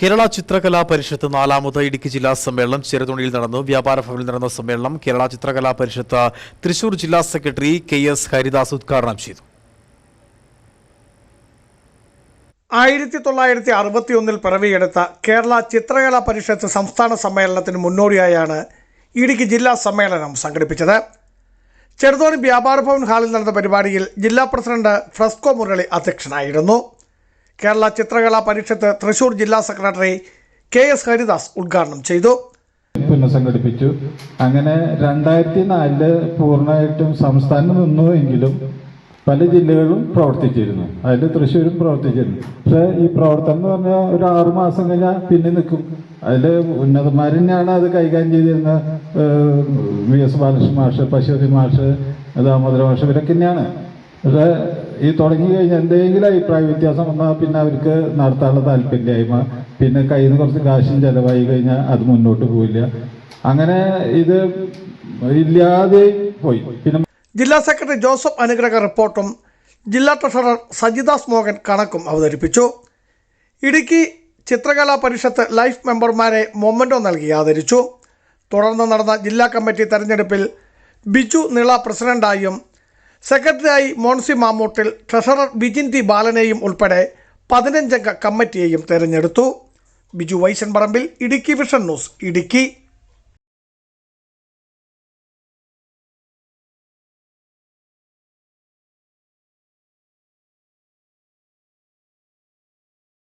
കേരള ചിത്രകലാ പരിഷത്ത് നാലാമത് ഇടുക്കി ജില്ലാ സമ്മേളനം ചെറുതുണിയിൽ നടന്നു. വ്യാപാര ഭവനിൽ നടന്ന സമ്മേളനം കേരള ചിത്രകലാ പരിഷത്ത് തൃശൂർ ജില്ലാ സെക്രട്ടറി KS ഹരിദാസ് ഉദ്ഘാടനം ചെയ്തു. 1961 പിറവിയെടുത്ത കേരള ചിത്രകലാ പരിഷത്ത് സംസ്ഥാന സമ്മേളനത്തിന് മുന്നോടിയായാണ് ഇടുക്കി ജില്ലാ സമ്മേളനം സംഘടിപ്പിച്ചത്. ചെറുതോണി വ്യാപാര ഭവൻ ഹാളിൽ നടന്ന പരിപാടിയിൽ ജില്ലാ പ്രസിഡന്റ് ഫ്രസ്കോ മുരളി അധ്യക്ഷനായിരുന്നു. കേരള ചിത്രകലാ പരിഷത്ത് തൃശൂർ ജില്ലാ സെക്രട്ടറി KS ഹരിദാസ് ഉദ്ഘാടനം ചെയ്തു. പുനഃസംഘടിപ്പിച്ചു. അങ്ങനെ 2004 പൂർണ്ണമായിട്ടും സംസ്ഥാനം നിന്നുവെങ്കിലും പല ജില്ലകളും പ്രവർത്തിച്ചിരുന്നു. അതിൽ തൃശ്ശൂരും പ്രവർത്തിച്ചിരുന്നു. പക്ഷേ ഈ പ്രവർത്തനം എന്ന് പറഞ്ഞാൽ ഒരു 6 മാസം കഴിഞ്ഞാൽ പിന്നെ നിൽക്കും. അതിൽ ഉന്നതന്മാർ തന്നെയാണ് അത് കൈകാര്യം ചെയ്തിരുന്ന VS ബാലകൃഷ്ണൻ മാഷ്, പശുപതി മാഷ്, ദാമോദര മാഷ്, ഇവരൊക്കെ തന്നെയാണ്. പക്ഷേ ഈ തുടങ്ങി കഴിഞ്ഞാൽ എന്തെങ്കിലും അഭിപ്രായ വ്യത്യാസം വന്നാൽ പിന്നെ അവർക്ക് നടത്താനുള്ള താല്പര്യമില്ലായ്മ, പിന്നെ കയ്യിൽ നിന്ന് കുറച്ച് കാശും ചിലവായി കഴിഞ്ഞാൽ അത് മുന്നോട്ട് പോയില്ല. അങ്ങനെ ഇത് ഇല്ലാതെ പോയി. പിന്നെ ജില്ലാ സെക്രട്ടറി ജോസഫ് അനുഗ്രഹ റിപ്പോർട്ടും ജില്ലാ ട്രഷറർ സജിദാസ് മോഹൻ കണക്കും അവതരിപ്പിച്ചു. ഇടുക്കി ചിത്രകലാ പരിഷത്ത് ലൈഫ് മെമ്പർമാരെ മൊമെന്റോ നൽകി ആദരിച്ചു. തുടർന്ന് നടന്ന ജില്ലാ കമ്മിറ്റി തെരഞ്ഞെടുപ്പിൽ ബിജു നിള പ്രസിഡന്റായും സെക്രട്ടറിയായി മോൻസി മാമൂട്ടിൽ, ട്രഷറർ ബിജിൻ ടി ബാലനെയും ഉൾപ്പെടെ 15 അംഗ കമ്മിറ്റിയെയും തെരഞ്ഞെടുത്തു. ബിജു വൈശൻ പറമ്പിൽ, ഇടുക്കി വിഷൻ ന്യൂസ്, ഇടുക്കി.